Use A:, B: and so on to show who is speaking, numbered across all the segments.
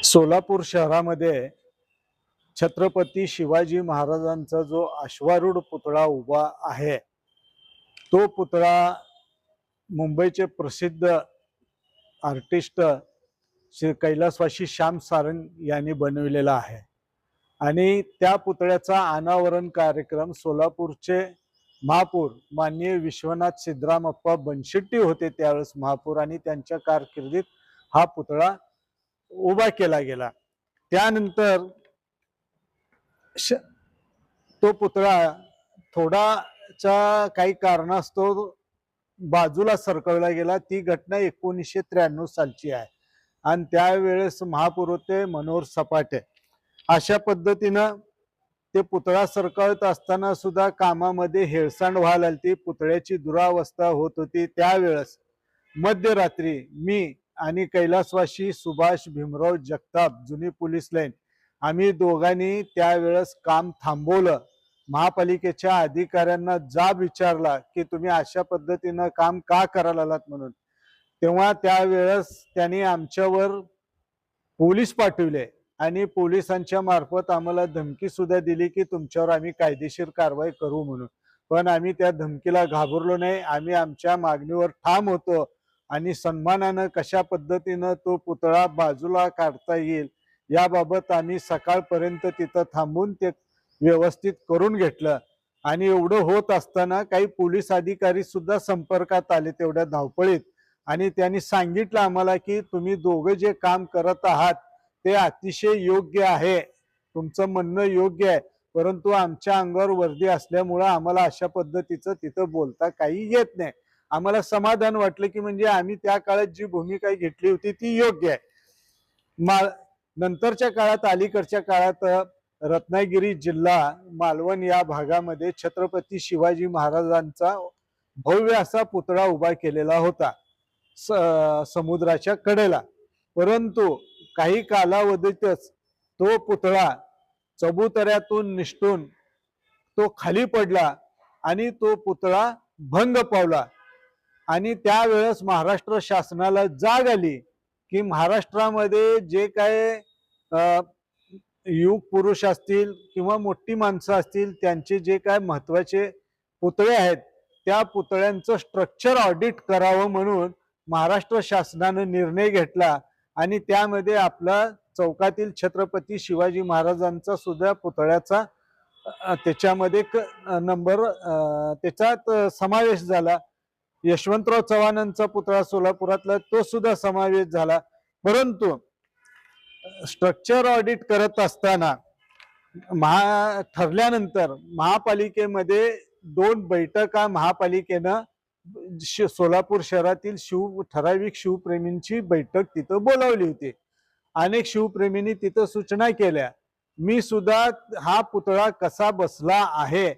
A: सोलापूर शहरामध्ये छत्रपती शिवाजी महाराजांचा जो अश्वारूढ पुतळा उभा आहे, तो पुतळा मुंबईचे प्रसिद्ध आर्टिस्ट श्री कैलासवासी श्याम सारंग यांनी बनविलेला आहे। आणि त्या पुतळ्याचा अनावरण कार्यक्रम सोलापूरचे महापौर माननीय विश्वनाथ सिद्धरामप्पा बनशेट्टी होते त्यावेळेस महापौर, आणि त्यांच्या कारकिर्दीत हा पुतळा उभा केला गेला। त्यानंतर तो पुतळा थोडाचा काही कारणास्तव बाजूला सरकवला गेला। ती घटना 1993 सालची आहे आणि त्यावेळेस महापौर होते मनोहर सपाटे। अशा पद्धतीनं ते पुतळा सरकवत असताना सुद्धा कामामध्ये हेळसांड व्हायला लागली, पुतळ्याची दुरावस्था होत होती। त्यावेळेस मध्यरात्री मी आणि कैलासवासी सुभाष भीमराव जगताप, जुनी पोलीस लाईन, आम्ही दोघांनी त्यावेळेस काम थांबवलं। महापालिकेच्या अधिकाऱ्यांना जाब विचारला की तुम्ही अशा पद्धतीनं काम का करायला लागलात म्हणून। तेव्हा त्यावेळेस त्यांनी आमच्यावर पोलीस पाठवले आणि पोलिसांच्या मार्फत आम्हाला धमकी सुद्धा दिली की तुमच्यावर आम्ही कायदेशीर कारवाई करू म्हणून। पण आम्ही त्या धमकीला घाबरलो नाही, आम्ही आमच्या मागणीवर ठाम होतो आणि सन्मानानं कशा पद्धतीनं तो पुतळा बाजूला काढता येईल याबाबत आम्ही सकाळपर्यंत तिथं थांबून ते व्यवस्थित करून घेतलं। आणि एवढं होत असताना काही पोलीस अधिकारी सुद्धा संपर्कात आले तेवढ्या धावपळीत, आणि त्यांनी सांगितलं आम्हाला की तुम्ही दोघं जे काम करत आहात ते अतिशय योग्य आहे, तुमचं म्हणणं योग्य आहे, परंतु आमच्या अंगावर वर्दी असल्यामुळं आम्हाला अशा पद्धतीचं तिथं बोलता काही येत नाही। आम्हाला समाधान वाटलं की म्हणजे आम्ही त्या काळात जी भूमिका घेतली होती ती योग्य आहे। नंतरच्या काळात, अलीकडच्या काळात रत्नागिरी जिल्हा मालवण या भागामध्ये छत्रपती शिवाजी महाराजांचा भव्य असा पुतळा उभा केलेला होता समुद्राच्या कडेला। परंतु काही कालावधीतच तो पुतळा चबुतऱ्यातून निसटून तो खाली पडला आणि तो पुतळा भंग पावला। आणि त्यावेळेस महाराष्ट्र शासनाला जाग आली की महाराष्ट्रामध्ये जे काय युग पुरुष असतील किंवा मोठी माणसं असतील त्यांचे जे काय महत्वाचे पुतळे आहेत त्या पुतळ्यांचं स्ट्रक्चर ऑडिट करावं म्हणून महाराष्ट्र शासनानं निर्णय घेतला। आणि त्यामध्ये आपला चौकातील छत्रपती शिवाजी महाराजांचा सुद्धा पुतळ्याचा त्याच्यामध्ये नंबर त्याच्यात समावेश झाला। यशवंतराव चव्हाणांचा पुतळा सोलापुरातला तो सुद्धा समावेश झाला। परंतु स्ट्रक्चर ऑडिट करत असताना ठरल्यानंतर महापालिकेमध्ये 2 बैठका महापालिकेनं सोलापूर शहरातील ठराविक शिवप्रेमींची बैठक तिथं बोलावली होती। अनेक शिवप्रेमींनी तिथं सूचना केल्या। मी सुद्धा हा पुतळा कसा बसला आहे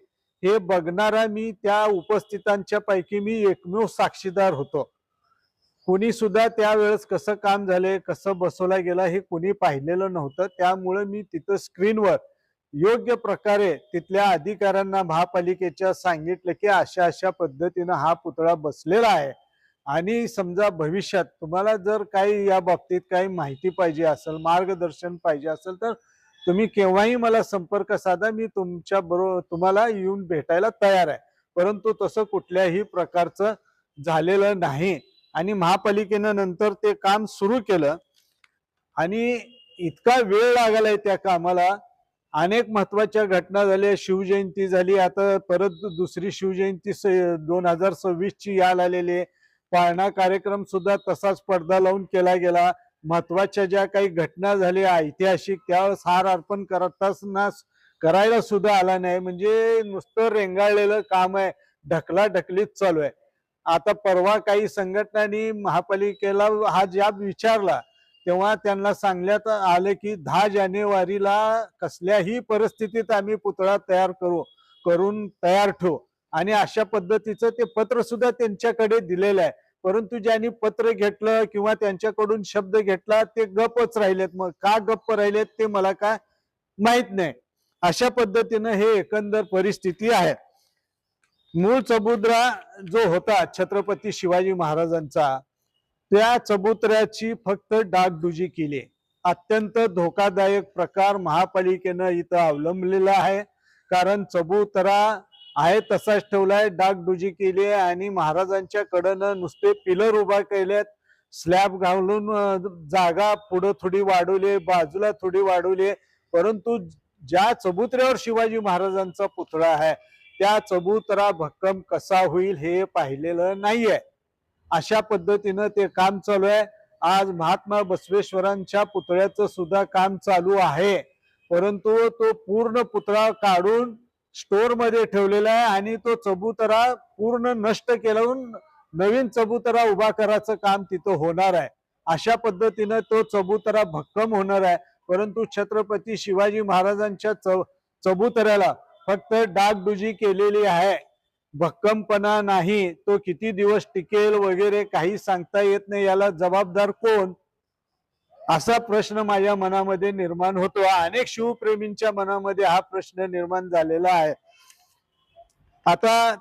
A: हे बघणारा मी त्या उपस्थितांच्या पैकी मी एकमेव साक्षीदार होतो। कोणी सुद्धा त्यावेळेस कसं काम झाले, कसं बसवला गेला हे कोणी पाहिलेलं नव्हतं। त्यामुळे मी तिथं स्क्रीनवर योग्य प्रकारे तिथल्या अधिकाऱ्यांना महापालिकेच्या सांगितलं की अशा अशा पद्धतीनं हा पुतळा बसलेला आहे, आणि समजा भविष्यात तुम्हाला जर काही या बाबतीत काही माहिती पाहिजे असेल, मार्गदर्शन पाहिजे असेल तर तुम्ही केव्हाही मला संपर्क साधा, मी तुमच्या बरोबर तुम्हाला येऊन भेटायला तयार आहे। परंतु तसं कुठल्याही प्रकारचं झालेलं नाही। आणि महापालिकेनं नंतर ते काम सुरू केलं आणि इतका वेळ लागलाय त्या कामाला। अनेक महत्वाच्या घटना झाल्या, शिवजयंती झाली, आता परत दुसरी शिवजयंती 2026 ची यायला आलेली आहे। पाळणा कार्यक्रम सुद्धा तसाच पडदा लावून केला गेला। महत्वाच्या ज्या काही घटना झाल्या ऐतिहासिक त्यावेळेस हार अर्पण करायला सुद्धा आला नाही। म्हणजे नुसतं रेंगाळलेलं काम आहे, ढकलाढकलीत चालू आहे। आता परवा काही संघटनांनी महापालिकेला हा जाब विचारला तेव्हा त्यांना सांगण्यात आले की 10 जानेवारीला कसल्याही परिस्थितीत आम्ही पुतळा करून तयार ठेवू, आणि अशा पद्धतीचं ते पत्र सुद्धा त्यांच्याकडे दिलेलं आहे। परंतु ज्यांनी पत्र घेतलं किंवा त्यांच्याकडून शब्द घेतला ते गप्पच राहिलेत। मग का गप्प राहिलेत ते मला काय माहित नाही। अशा पद्धतीनं हे एकंदर परिस्थिती आहे। मूळ चबुतरा जो होता छत्रपती शिवाजी महाराजांचा, त्या चबुतऱ्याची फक्त डागडुजी केली। अत्यंत धोकादायक प्रकार महापालिकेनं इथं अवलंबलेला आहे. कारण चबुतरा आहे तसाच ठेवलाय, डागडुजी केली आहे आणि महाराजांच्या कडनं नुसते पिलर उभा केलेत, स्लॅब घालून जागा पुढे थोडी वाढवली, बाजूला थोडी वाढवली, परंतु ज्या चबुतऱ्यावर शिवाजी महाराजांचा पुतळा आहे त्या चबुतरा भक्कम कसा होईल हे पाहिलेलं नाहीये. अशा पद्धतीनं ते काम चालू आहे. आज महात्मा बसवेश्वरांच्या पुतळ्याचं सुद्धा काम चालू आहे, परंतु तो पूर्ण पुतळा काढून स्टोर मध्ये ठेवलेला आहे आणि तो चबुतरा पूर्ण नष्ट केलावून नवीन चबुतरा उभा करायचं काम तिथं होणार आहे. अशा पद्धतीनं तो चबुतरा भक्कम होणार आहे. परंतु छत्रपती शिवाजी महाराजांच्या चबुतऱ्याला फक्त डागडुजी केलेली आहे, भक्कमपणा नाही. तो किती दिवस टिकेल वगैरे काही सांगता येत नाही. याला जबाबदार कोण, असा प्रश्न माझ्या मनामध्ये निर्माण होतो. अनेक शिवप्रेमींच्या मनामध्ये हा प्रश्न निर्माण झालेला आहे. आता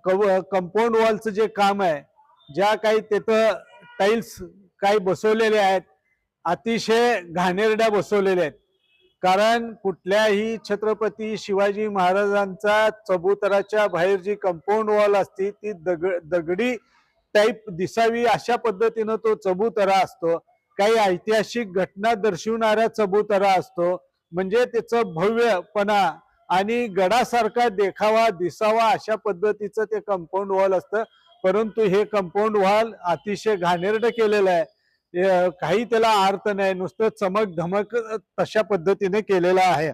A: कंपाऊंड वॉलचं जे काम आहे, ज्या काही तिथं टाइल्स काही बसवलेले आहेत, अतिशय घाणेरड्या बसवलेल्या आहेत. कारण कुठल्याही छत्रपती शिवाजी महाराजांचा चबुतराच्या बाहेर जी कंपाऊंड वॉल असते ती दगडी टाईप दिसावी अशा पद्धतीनं तो चबुतरा असतो. काही ऐतिहासिक घटना दर्शवणारा चबुतरा असतो, म्हणजे त्याचं भव्यपणा आणि गडासारखा देखावा दिसावा अशा पद्धतीचं ते कंपाऊंड वॉल असतं. परंतु हे कंपाऊंड वॉल अतिशय घाणेरडं केलेलं आहे. काही त्याला अर्थ नाही, नुसतं चमक धमक तशा पद्धतीने केलेला आहे.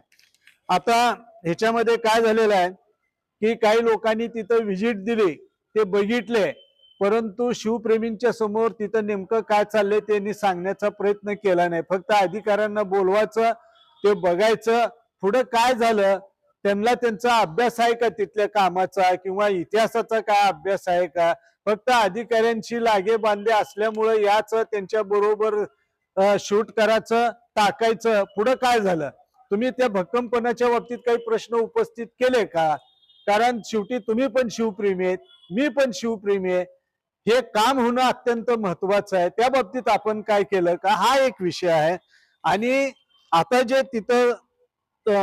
A: आता ह्याच्यामध्ये काय झालेलं आहे की काही लोकांनी तिथं व्हिजिट दिली, ते बघितले, परंतु शिवप्रेमींच्या समोर तिथं नेमकं काय चाललंय त्यांनी सांगण्याचा प्रयत्न केला नाही. फक्त अधिकाऱ्यांना बोलवायचं, ते बघायचं, पुढे काय झालं, त्यांना त्यांचा अभ्यास आहे का तिथल्या कामाचा किंवा इतिहासाचा काय अभ्यास आहे का. फक्त अधिकाऱ्यांची लागे बांधे असल्यामुळे याच त्यांच्या बरोबर शूट करायचं, टाकायचं. पुढे काय झालं, तुम्ही त्या भक्कमपणाच्या बाबतीत काही प्रश्न उपस्थित केले का. कारण शेवटी तुम्ही पण शिवप्रेमी आहेत, मी पण शिवप्रेमी आहे. हे काम होणं अत्यंत महत्वाचं आहे. त्या बाबतीत आपण काय केलं का, हा एक विषय आहे. आणि आता जे तिथं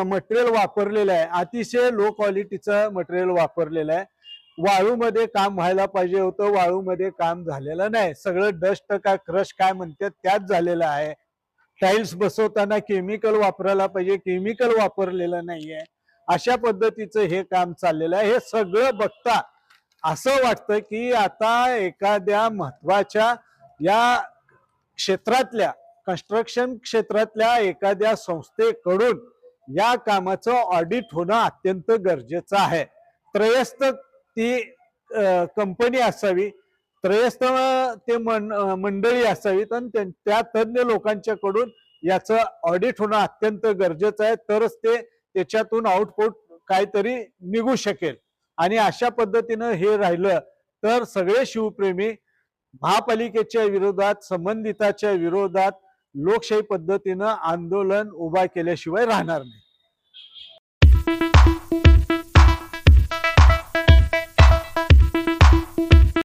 A: मटेरियल वापरलेलं आहे, अतिशय लो क्वालिटीचं मटेरियल वापरलेलं आहे. वाळूमध्ये काम व्हायला पाहिजे होतं, वाळूमध्ये काम झालेलं नाही. सगळं डस्ट काय क्रश काय म्हणतात त्याच झालेलं आहे. टाइल्स बसवताना केमिकल वापरायला पाहिजे, केमिकल वापरलेलं नाहीये. अशा पद्धतीचं हे काम चाललेलं आहे. हे सगळं बघता असं वाटतं की आता एखाद्या महत्वाच्या या क्षेत्रातल्या कन्स्ट्रक्शन क्षेत्रातल्या एखाद्या संस्थेकडून या कामाचं ऑडिट होणं अत्यंत गरजेचं आहे. त्रयस्थ ती कंपनी असावी, त्रयस्थ ते मंडळी असावीत आणि त्या तज्ञ लोकांच्याकडून याचं ऑडिट होणं अत्यंत गरजेचं आहे. तरच ते त्याच्यातून आउटपुट काहीतरी निघू शकेल. आणि अशा पद्धतीनं हे राहिलं तर सगळे शिवप्रेमी महापालिकेच्या विरोधात, संबंधिताच्या विरोधात लोकशाही पद्धतीनं आंदोलन उभा केल्याशिवाय राहणार नाही.